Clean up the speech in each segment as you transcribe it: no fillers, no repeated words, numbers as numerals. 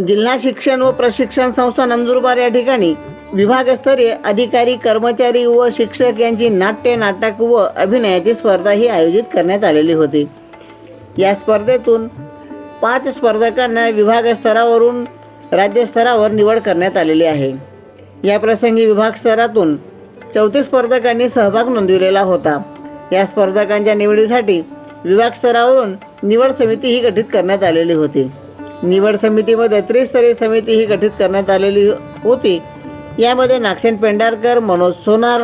जिल्हा शिक्षण व प्रशिक्षण संस्था नंदुरबार या ठिकाणी विभागस्तरीय अधिकारी, कर्मचारी व शिक्षक यांची नाट्य, नाटक व अभिनयाची स्पर्धा ही आयोजित करण्यात आलेली होती. या स्पर्धेतून 5 स्पर्धकांना विभागस्तरावरून राज्यस्तरावर निवड करण्यात आलेली आहे. या प्रसंगी विभाग स्तरातून 34 स्पर्धकांनी सहभाग नोंदविलेला होता. या स्पर्धकांच्या निवडीसाठी विभाग स्तरावरून निवड समिती ही गठीत करण्यात आलेली होती. निवड समितीमध्ये त्रिस्तरीय समिती ही गठीत करण्यात आलेली होती. यामध्ये नागसेन पेंढारकर, मनोज सोनार,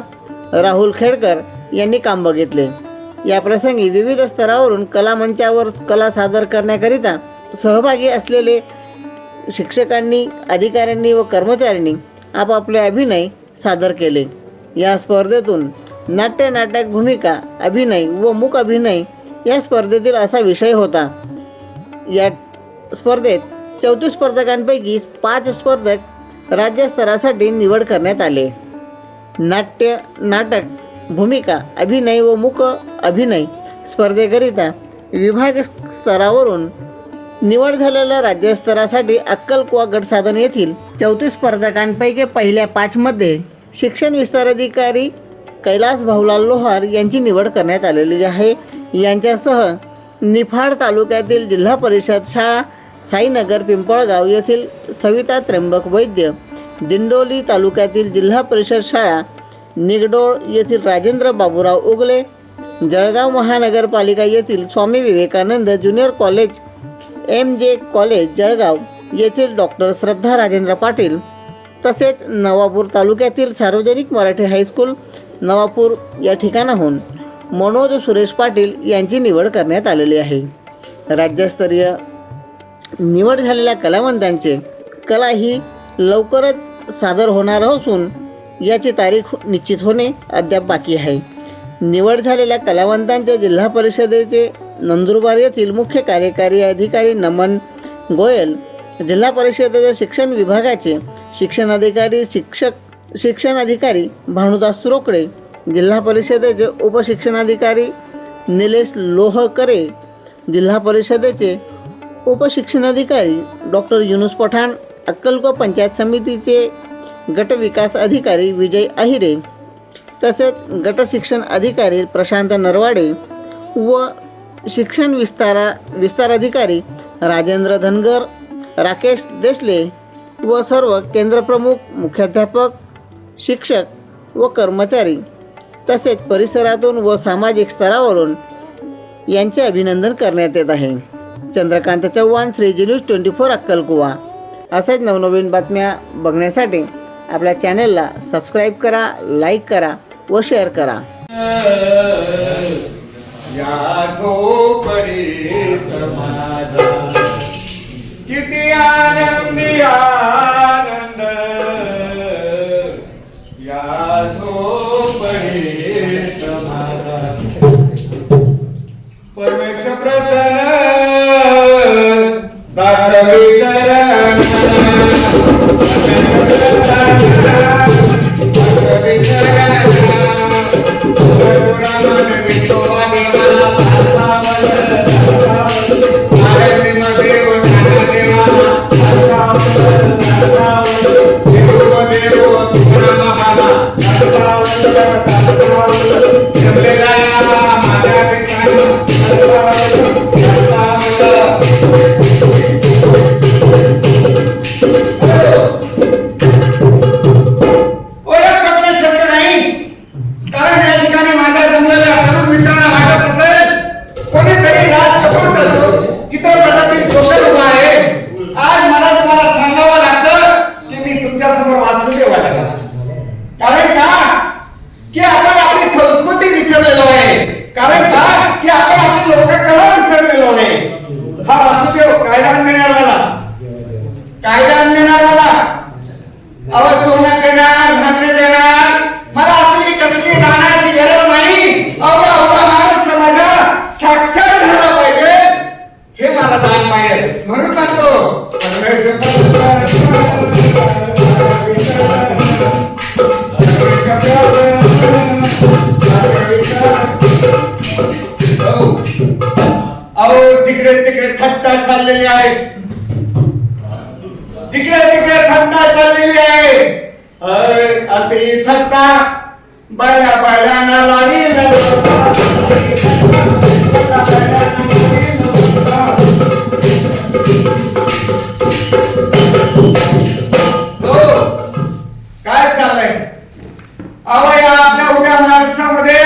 राहुल खेडकर यांनी काम बघितले. या प्रसंगी विविध स्तरावरून कलामंचावर कला सादर करण्याकरिता सहभागी असलेले शिक्षकांनी, अधिकाऱ्यांनी व कर्मचाऱ्यांनी आपापले अभिनय सादर केले. या स्पर्धेतून नाट्य, नाटक, भूमिका, अभिनय व मूक अभिनय या स्पर्धेतील असा विषय होता. या स्पर्धेत 34 स्पर्धकांपैकी 5 स्पर्धक राज्यस्तरासाठी निवड करण्यात आले. नाट्य, नाटक, भूमिका, अभिनय व मूक अभिनय स्पर्धेकरिता विभाग स्तरावरून निवड झालेल्या राज्यस्तरासाठी अक्कलकुवा गटसाधन येथील 34 स्पर्धकांपैकी पहिल्या 5 मध्ये शिक्षण विस्तार अधिकारी कैलास भाऊलाल लोहार यांची निवड करण्यात आलेली आहे. यांच्यासह निफाड तालुक्यातील जिल्हा परिषद शाळा साईनगर पिंपळगाव येथील सविता त्र्यंबक वैद्य, दिंडोली तालुक्यातील जिल्हा परिषद शाळा निगडोळ येथील राजेंद्र बाबूराव उगले, जळगाव महानगरपालिका येथील Swami Vivekananda junior college, MJ college Jalgaon येथील डॉक्टर श्रद्धा राजेंद्र पाटील, तसेच नवापूर तालुक्यातील सार्वजनिक मराठी हायस्कूल नवापूर या ठिकाणाहून मनोज सुरेश पाटील यांची निवड करण्यात आलेली आहे. राज्यस्तरीय निवड झालेल्या कलावंतांचे कला ही लवकरच सादर होणार असून याची तारीख निश्चित होणे अद्याप बाकी आहे. निवड झालेल्या कलावंतांचे जिल्हा परिषदेचे नंदुरबार येथील मुख्य कार्यकारी अधिकारी नमन गोयल, जिल्हा परिषदेच्या शिक्षण विभागाचे शिक्षण अधिकारी भानुदास सुरोकडे, जिल्हा परिषदेचे उपशिक्षणाधिकारी निलेश लोहकरे, जिल्हा परिषदेचे उपशिक्षणाधिकारी डॉक्टर युनुस पठाण, अक्कलकोवा पंचायत समितीचे गट विकास अधिकारी विजय अहिरे, तसेच गट शिक्षण अधिकारी प्रशांत नरवाडे व शिक्षण विस्तार अधिकारी राजेंद्र धनगर, राकेश देसले व सर्व केंद्रप्रमुख, मुख्याध्यापक, शिक्षक व कर्मचारी तसेच परिसरातून व सामाजिक स्तरावरून यांचे अभिनंदन करण्यात येत आहे. चंद्रकांत चव्हाण, श्रीजी न्यूज 24 अक्कलकुवा. अशाच नवनवीन बातम्या बघण्यासाठी आपल्या चॅनलला सबस्क्राईब करा, लाईक करा व शेअर करा. किती आनंदी आनंद या झोपडीत माझा, परमेश्वर प्रसन्न दाखवी चरण, कायदा आणणार मला सोनं देणार, धान्य देणार, मला असली कसली दानाची गरज नाही. महाराष्ट्र माझा साक्षात झाला पाहिजे हे मला दान पाहिजे म्हणून म्हणतो. अहो तिकडे तिकडे थट्टा चाललेली आहे. जिकडे तिकडे थट्टा चाललेली आहे. अशी थट्टा बाया बायांना लागेल. काय चाललंय? अहो या आपल्या उद्या महाराष्ट्रामध्ये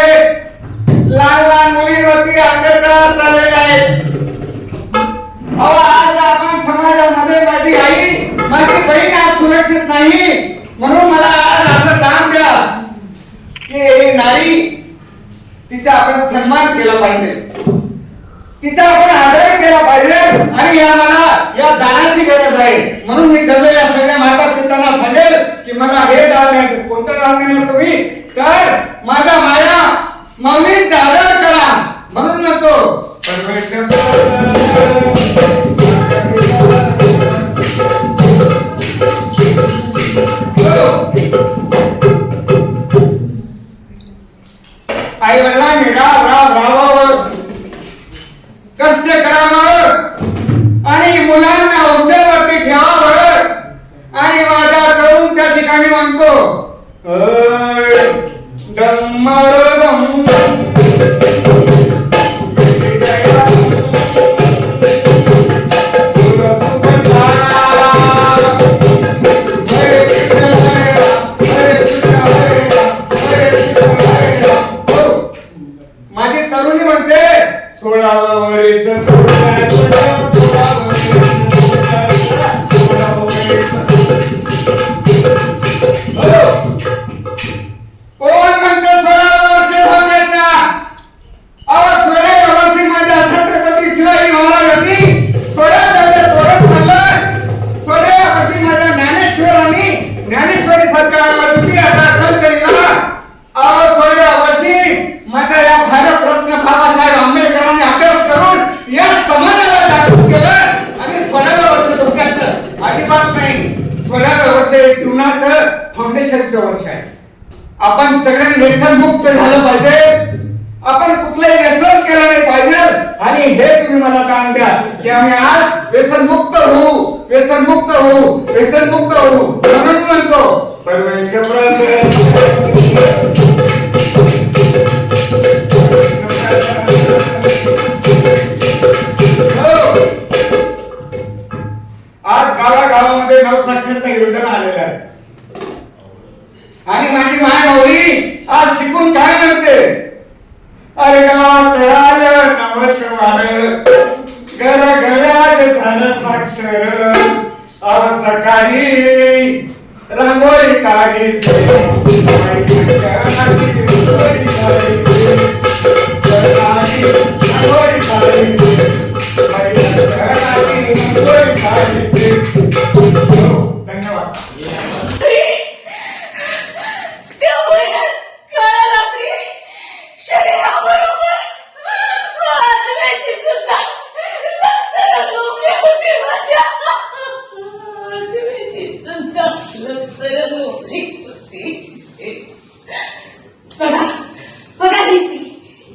लहान लहान मुलींवरती अत्याचार चाललेले आहेत. अहो आज आपण समाजामध्ये माझी आई माझी बहीण आज सुरक्षित नाही, म्हणून मला आज असं काम द्या की नारी तिचा आपण सन्मान केला पाहिजे, तिचा आपण आदर केला पाहिजे. आणि या मला या दानाची गरज आहे, म्हणून मी सगळ्या या सगळ्या माता पितांना सांगेल की मला हे दान आहे. कोणतं दान देणार तुम्ही? तर माझा माया माऊलींचा आदर करा म्हणून म्हणतो. आई वडिलांनी राबावर कष्ट करावं आणि मुलांना उंचावरती ठेवावं. आणि माझा तरुण त्या ठिकाणी म्हणतो माझी तरुणी म्हणते 16 वर्ष कोण म्हणतो 16 वर्ष होण्याचा? अहो 16 वर्षी माझ्या छत्रपती शिवाजी महाराजांनी 16 वर्ष तोरण मारलं. 16 वर्षी माझ्या ज्ञानेश्वरांनी ज्ञानेश्वरी सरकारवरती असा ग्रंथ लिहिला. अहो 16 वर्षी माझ्या या भारतरत्न बाबासाहेब आंबेडकरांनी अभ्यास करून या समाजाला जागृत केलं. आणि 16 वर्ष धोक्याचं अजिबात नाही. 16 वर्ष हे जीवनाचं फाउंडेशनचं वर्ष आहे. आपण सगळ्यांनी व्यसनमुक्त झालं पाहिजे, आपण कुठलंही व्यसन केलं नाही पाहिजे. आणि हे तुम्ही मला दान द्या की आम्ही आज व्यसनमुक्त होऊ, व्यसनमुक्त होऊ, व्यसनमुक्त होऊ. म्हणून म्हणतो आज गावागावामध्ये नवसाक्षरता योजना आलेल्या आहेत. आणि माझी माय माऊली आज शिकून काय म्हणते? अरे गावात आलं नवस वार, घर घरात झालं साक्षर. अव सकाळी रांगोळी काढीते, धन्यवाद. बघा दिसती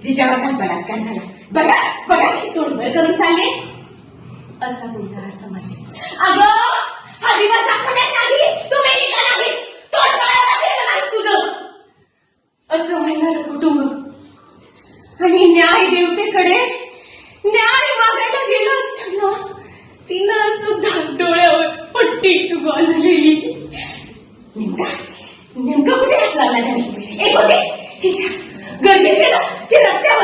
जिच्या वाटात बलात्कार झाला. बघा बघा कशी तोडफोड करून चालले. असा बोलणारा समाज. अगं हा दिवस दाखवण्याच्या आधी तू मेली का नाहीस? तोडफोडायला गेलं नाहीस तुझं असं म्हणणारं कुटुंब. आणि न्याय देवतेकडे न्याय मागायला गेलं असताना तिनं सुद्धा डोळ्यावर पट्टी बांधलेली. नेमकं कुठे हात लागला त्याने? एक होते तिच्या गर्दीत गेला, ती रस्त्यावर